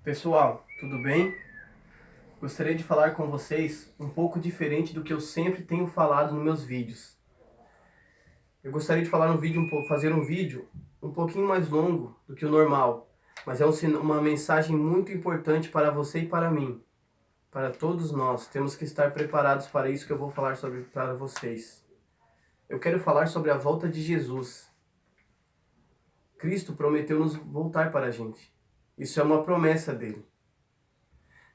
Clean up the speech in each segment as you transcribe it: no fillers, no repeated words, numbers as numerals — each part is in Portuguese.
Pessoal, tudo bem? Gostaria de falar com vocês um pouco diferente do que eu sempre tenho falado nos meus vídeos. Eu gostaria de fazer um vídeo um pouquinho mais longo do que o normal, mas é uma mensagem muito importante para você e para mim, para todos nós. Temos que estar preparados para isso que eu vou falar para vocês. Eu quero falar sobre a volta de Jesus. Cristo prometeu nos voltar para a gente. Isso é uma promessa dele.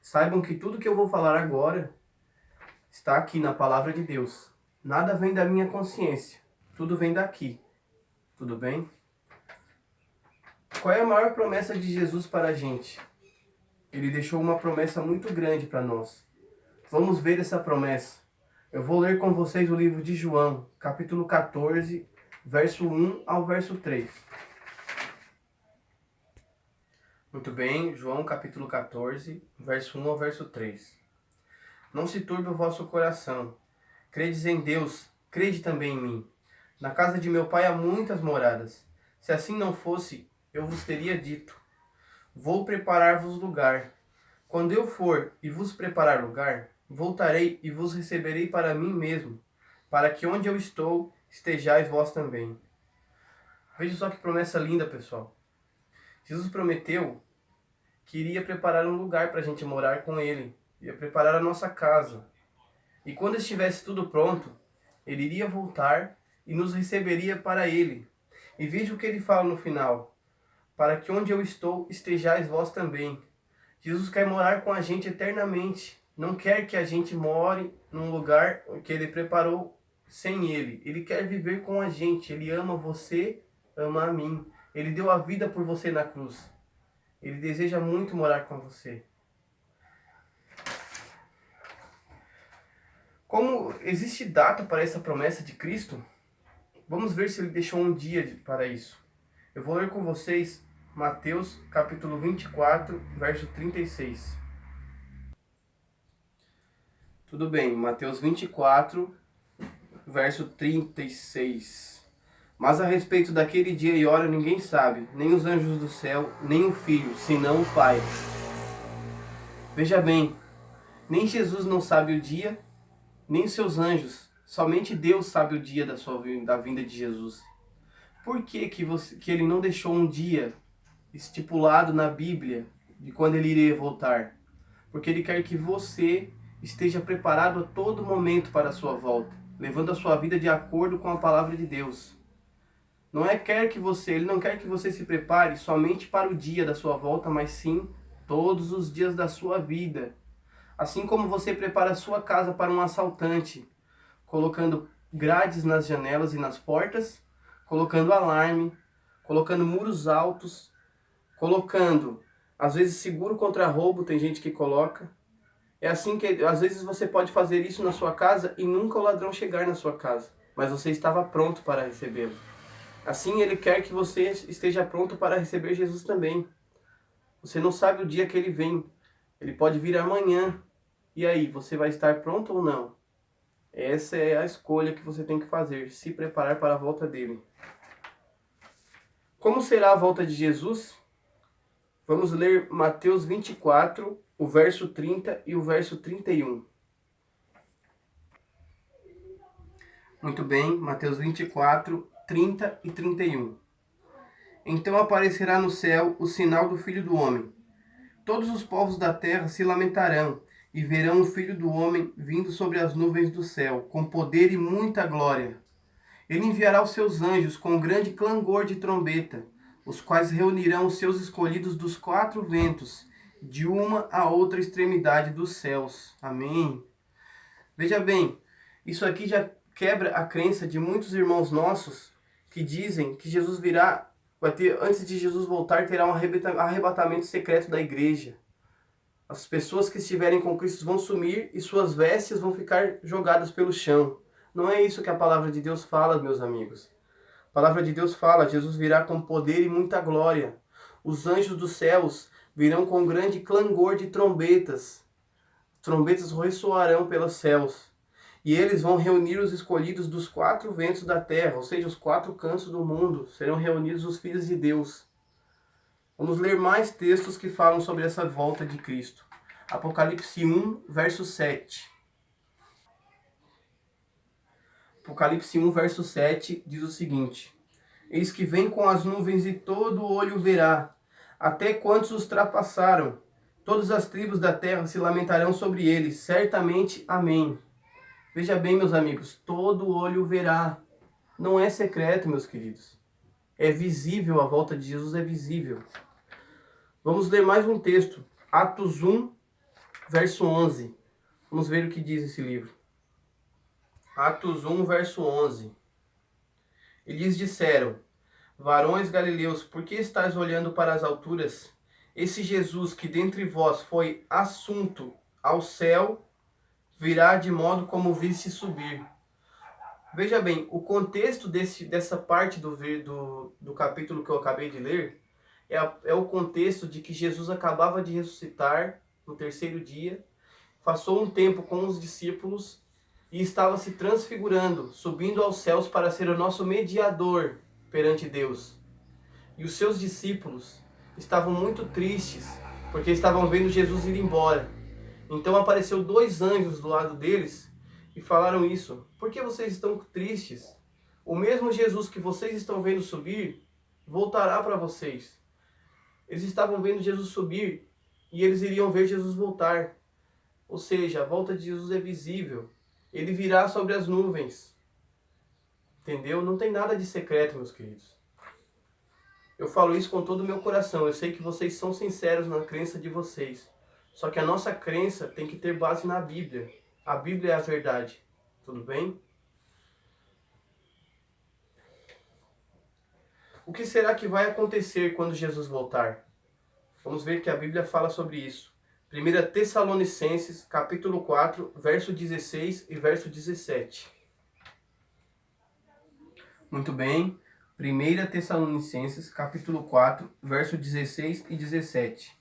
Saibam que tudo que eu vou falar agora está aqui na palavra de Deus. Nada vem da minha consciência. Tudo vem daqui. Tudo bem? Qual é a maior promessa de Jesus para a gente? Ele deixou uma promessa muito grande para nós. Vamos ver essa promessa. Eu vou ler com vocês o livro de João, capítulo 14, verso 1 ao verso 3. Muito bem, João capítulo 14, verso 1 ao verso 3. Não se turbe o vosso coração. Credes em Deus, crede também em mim. Na casa de meu pai há muitas moradas. Se assim não fosse, eu vos teria dito: vou preparar-vos lugar. Quando eu for e vos preparar lugar, voltarei e vos receberei para mim mesmo, para que onde eu estou, estejais vós também. Veja só que promessa linda, pessoal. Jesus prometeu que iria preparar um lugar para a gente morar com ele. Ia preparar a nossa casa. E quando estivesse tudo pronto, ele iria voltar e nos receberia para ele. E veja o que ele fala no final: para que onde eu estou, estejais vós também. Jesus quer morar com a gente eternamente. Não quer que a gente more num lugar que ele preparou sem ele. Ele quer viver com a gente. Ele ama você, ama a mim. Ele deu a vida por você na cruz. Ele deseja muito morar com você. Como existe data para essa promessa de Cristo, vamos ver se ele deixou um dia para isso. Eu vou ler com vocês Mateus capítulo 24, verso 36. Tudo bem, Mateus 24, verso 36. Mas a respeito daquele dia e hora ninguém sabe, nem os anjos do céu, nem o Filho, senão o Pai. Veja bem, nem Jesus não sabe o dia, nem os seus anjos. Somente Deus sabe o dia da vinda de Jesus. Por que ele não deixou um dia estipulado na Bíblia de quando ele iria voltar? Porque ele quer que você esteja preparado a todo momento para a sua volta, levando a sua vida de acordo com a palavra de Deus. Ele não quer que você se prepare somente para o dia da sua volta, mas sim todos os dias da sua vida. Assim como você prepara a sua casa para um assaltante, colocando grades nas janelas e nas portas, colocando alarme, colocando muros altos, colocando, às vezes, seguro contra roubo, tem gente que coloca. É assim que, às vezes, você pode fazer isso na sua casa e nunca o ladrão chegar na sua casa, mas você estava pronto para recebê-lo. Assim, ele quer que você esteja pronto para receber Jesus também. Você não sabe o dia que ele vem. Ele pode vir amanhã. E aí, você vai estar pronto ou não? Essa é a escolha que você tem que fazer, se preparar para a volta dele. Como será a volta de Jesus? Vamos ler Mateus 24, o verso 30 e o verso 31. Muito bem, Mateus 24, 30 e 31. Então aparecerá no céu o sinal do Filho do Homem. Todos os povos da terra se lamentarão e verão o Filho do Homem vindo sobre as nuvens do céu, com poder e muita glória. Ele enviará os seus anjos com grande clangor de trombeta, os quais reunirão os seus escolhidos dos quatro ventos, de uma a outra extremidade dos céus. Amém. Veja bem, isso aqui já quebra a crença de muitos irmãos nossos que dizem que Jesus virá, antes de Jesus voltar, terá um arrebatamento secreto da igreja. As pessoas que estiverem com Cristo vão sumir e suas vestes vão ficar jogadas pelo chão. Não é isso que a palavra de Deus fala, meus amigos. A palavra de Deus fala: Jesus virá com poder e muita glória. Os anjos dos céus virão com grande clangor de trombetas. Trombetas ressoarão pelos céus. E eles vão reunir os escolhidos dos quatro ventos da terra, ou seja, os quatro cantos do mundo. Serão reunidos os filhos de Deus. Vamos ler mais textos que falam sobre essa volta de Cristo. Apocalipse 1, verso 7. Apocalipse 1, verso 7 diz o seguinte: Eis que vem com as nuvens e todo olho verá, até quantos os trapassaram. Todas as tribos da terra se lamentarão sobre ele. Certamente, amém. Veja bem, meus amigos, todo olho verá. Não é secreto, meus queridos. É visível, a volta de Jesus é visível. Vamos ler mais um texto. Atos 1, verso 11. Vamos ver o que diz esse livro. Atos 1, verso 11. E lhes disseram: Varões galileus, por que estáis olhando para as alturas? Esse Jesus que dentre vós foi assunto ao céu, virá de modo como viste subir. Veja bem, o contexto dessa parte do capítulo que eu acabei de ler é o contexto de que Jesus acabava de ressuscitar no terceiro dia, passou um tempo com os discípulos e estava se transfigurando, subindo aos céus para ser o nosso mediador perante Deus. E os seus discípulos estavam muito tristes, porque estavam vendo Jesus ir embora. Então apareceu dois anjos do lado deles e falaram isso: Por que vocês estão tristes? O mesmo Jesus que vocês estão vendo subir, voltará para vocês. Eles estavam vendo Jesus subir e eles iriam ver Jesus voltar. Ou seja, a volta de Jesus é visível. Ele virá sobre as nuvens. Entendeu? Não tem nada de secreto, meus queridos. Eu falo isso com todo o meu coração. Eu sei que vocês são sinceros na crença de vocês. Só que a nossa crença tem que ter base na Bíblia. A Bíblia é a verdade. Tudo bem? O que será que vai acontecer quando Jesus voltar? Vamos ver que a Bíblia fala sobre isso. 1 Tessalonicenses, capítulo 4, verso 16 e verso 17. Muito bem. 1 Tessalonicenses, capítulo 4, verso 16 e 17.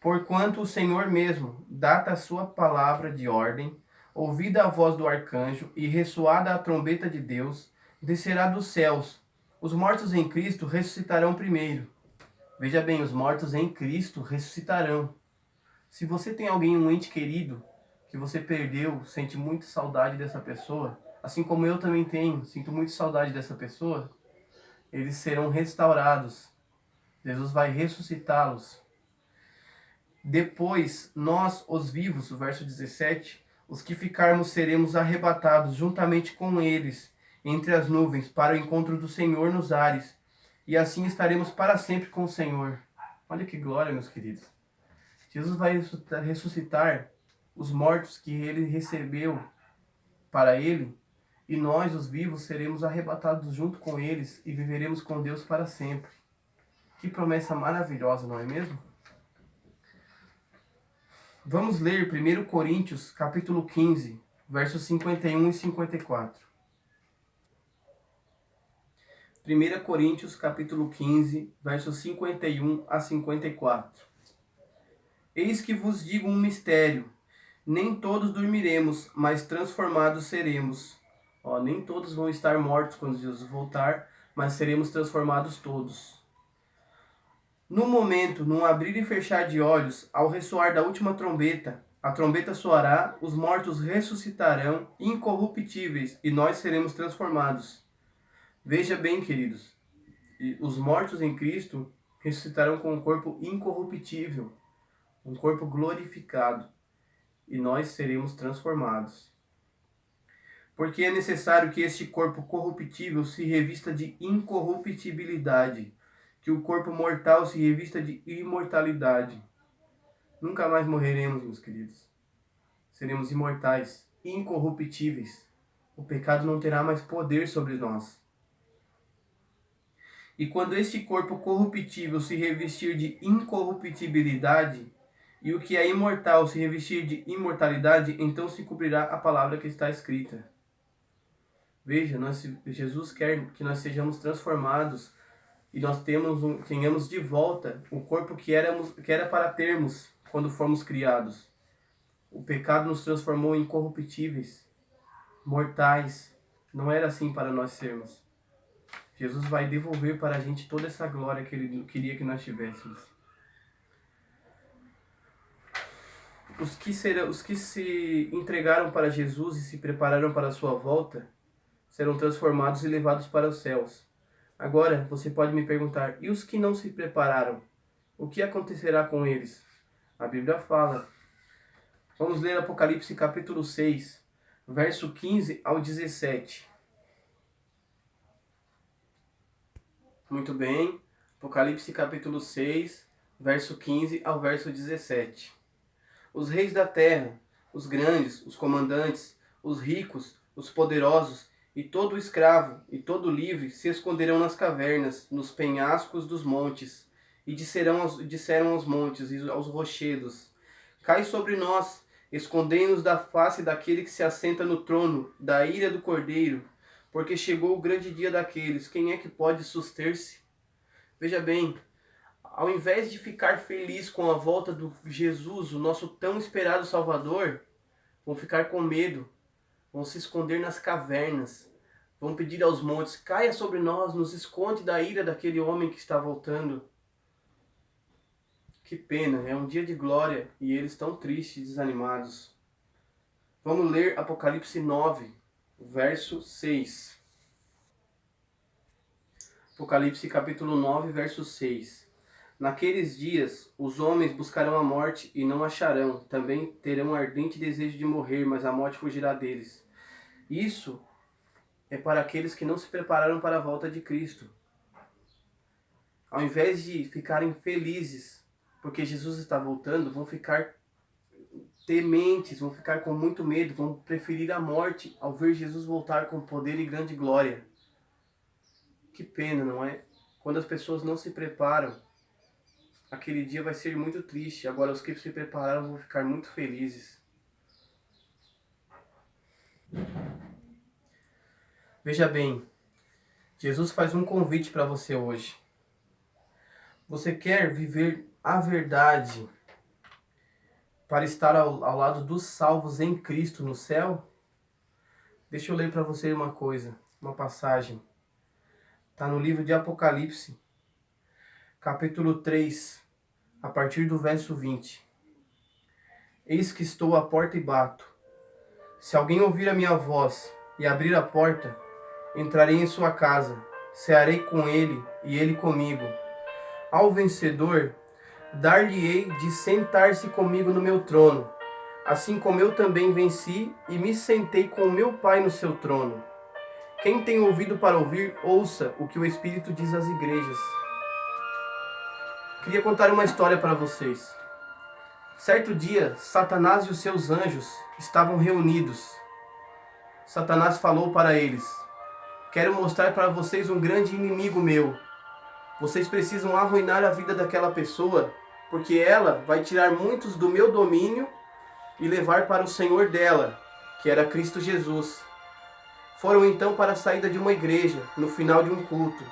Porquanto o Senhor mesmo, data a sua palavra de ordem, ouvida a voz do arcanjo e ressoada a trombeta de Deus, descerá dos céus. Os mortos em Cristo ressuscitarão primeiro. Veja bem, os mortos em Cristo ressuscitarão. Se você tem alguém, um ente querido, que você perdeu, sente muita saudade dessa pessoa, assim como eu também tenho, sinto muita saudade dessa pessoa, eles serão restaurados. Jesus vai ressuscitá-los. Depois, nós, os vivos, o verso 17, os que ficarmos seremos arrebatados juntamente com eles entre as nuvens para o encontro do Senhor nos ares, e assim estaremos para sempre com o Senhor. Olha que glória, meus queridos. Jesus vai ressuscitar os mortos que ele recebeu para ele, e nós, os vivos, seremos arrebatados junto com eles e viveremos com Deus para sempre. Que promessa maravilhosa, não é mesmo? Vamos ler 1 Coríntios, capítulo 15, versos 51 e 54. 1 Coríntios, capítulo 15, versos 51 a 54. Eis que vos digo um mistério. Nem todos dormiremos, mas transformados seremos. Nem todos vão estar mortos quando Jesus voltar, mas seremos transformados todos. No momento, num abrir e fechar de olhos, ao ressoar da última trombeta, a trombeta soará, os mortos ressuscitarão incorruptíveis e nós seremos transformados. Veja bem, queridos, os mortos em Cristo ressuscitarão com um corpo incorruptível, um corpo glorificado, e nós seremos transformados. Porque é necessário que este corpo corruptível se revista de incorruptibilidade, que o corpo mortal se revista de imortalidade. Nunca mais morreremos, meus queridos. Seremos imortais, incorruptíveis. O pecado não terá mais poder sobre nós. E quando este corpo corruptível se revestir de incorruptibilidade, e o que é imortal se revestir de imortalidade, então se cumprirá a palavra que está escrita. Veja, Jesus quer que nós sejamos transformados e nós tenhamos de volta o corpo que era para termos quando fomos criados. O pecado nos transformou em corruptíveis, mortais. Não era assim para nós sermos. Jesus vai devolver para a gente toda essa glória que Ele queria que nós tivéssemos. Os que se entregaram para Jesus e se prepararam para a sua volta serão transformados e levados para os céus. Agora, você pode me perguntar, e os que não se prepararam? O que acontecerá com eles? A Bíblia fala. Vamos ler Apocalipse capítulo 6, verso 15 ao 17. Muito bem. Apocalipse capítulo 6, verso 15 ao verso 17. Os reis da terra, os grandes, os comandantes, os ricos, os poderosos, e todo escravo e todo livre se esconderão nas cavernas, nos penhascos dos montes, e disseram aos montes e aos rochedos: Cai sobre nós, escondei-nos da face daquele que se assenta no trono, da ira do Cordeiro, porque chegou o grande dia daqueles. Quem é que pode suster-se? Veja bem, ao invés de ficar feliz com a volta do Jesus, o nosso tão esperado Salvador, vão ficar com medo, vão se esconder nas cavernas, vão pedir aos montes: caia sobre nós, nos esconde da ira daquele homem que está voltando. Que pena, é um dia de glória e eles estão tristes e desanimados. Vamos ler Apocalipse 9, verso 6. Apocalipse capítulo 9, verso 6. Naqueles dias, os homens buscarão a morte e não acharão. Também terão um ardente desejo de morrer, mas a morte fugirá deles. Isso é para aqueles que não se prepararam para a volta de Cristo. Ao invés de ficarem felizes porque Jesus está voltando, vão ficar tementes, vão ficar com muito medo, vão preferir a morte ao ver Jesus voltar com poder e grande glória. Que pena, não é? Quando as pessoas não se preparam, aquele dia vai ser muito triste. Agora os que se prepararam vão ficar muito felizes. Veja bem, Jesus faz um convite para você hoje. Você quer viver a verdade para estar ao lado dos salvos em Cristo no céu? Deixa eu ler para você uma coisa, uma passagem. Está no livro de Apocalipse, capítulo 3, a partir do verso 20. Eis que estou à porta e bato. Se alguém ouvir a minha voz e abrir a porta, entrarei em sua casa, cearei com ele e ele comigo. Ao vencedor, dar-lhe-ei de sentar-se comigo no meu trono, assim como eu também venci e me sentei com o meu Pai no seu trono. Quem tem ouvido para ouvir, ouça o que o Espírito diz às igrejas. Queria contar uma história para vocês. Certo dia, Satanás e os seus anjos estavam reunidos. Satanás falou para eles: quero mostrar para vocês um grande inimigo meu. Vocês precisam arruinar a vida daquela pessoa, porque ela vai tirar muitos do meu domínio e levar para o Senhor dela, que era Cristo Jesus. Foram então para a saída de uma igreja, no final de um culto.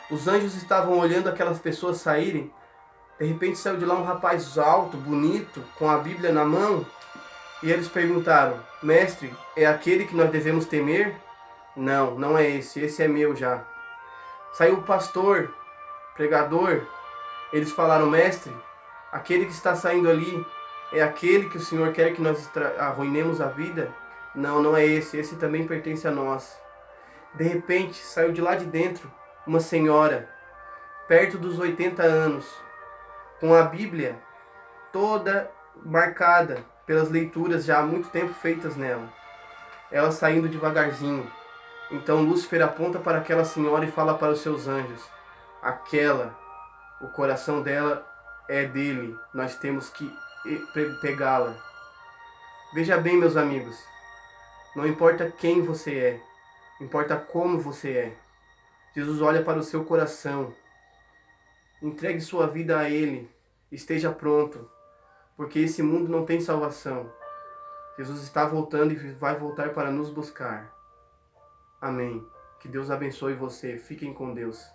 Os anjos estavam olhando aquelas pessoas saírem. De repente saiu de lá um rapaz alto, bonito, com a Bíblia na mão. E eles perguntaram: mestre, é aquele que nós devemos temer? Não, não é esse, esse é meu já. Saiu o pastor, pregador. Eles falaram: mestre, aquele que está saindo ali é aquele que o Senhor quer que nós arruinemos a vida? Não, não é esse, esse também pertence a nós. De repente, saiu de lá de dentro uma senhora, perto dos 80 anos, com a Bíblia toda marcada pelas leituras já há muito tempo feitas nela. Ela saindo devagarzinho. Então Lúcifer aponta para aquela senhora e fala para os seus anjos: aquela, o coração dela é dele, nós temos que pegá-la. Veja bem, meus amigos, não importa quem você é, importa como você é. Jesus olha para o seu coração. Entregue sua vida a Ele, esteja pronto, porque esse mundo não tem salvação. Jesus está voltando e vai voltar para nos buscar. Amém. Que Deus abençoe você. Fiquem com Deus.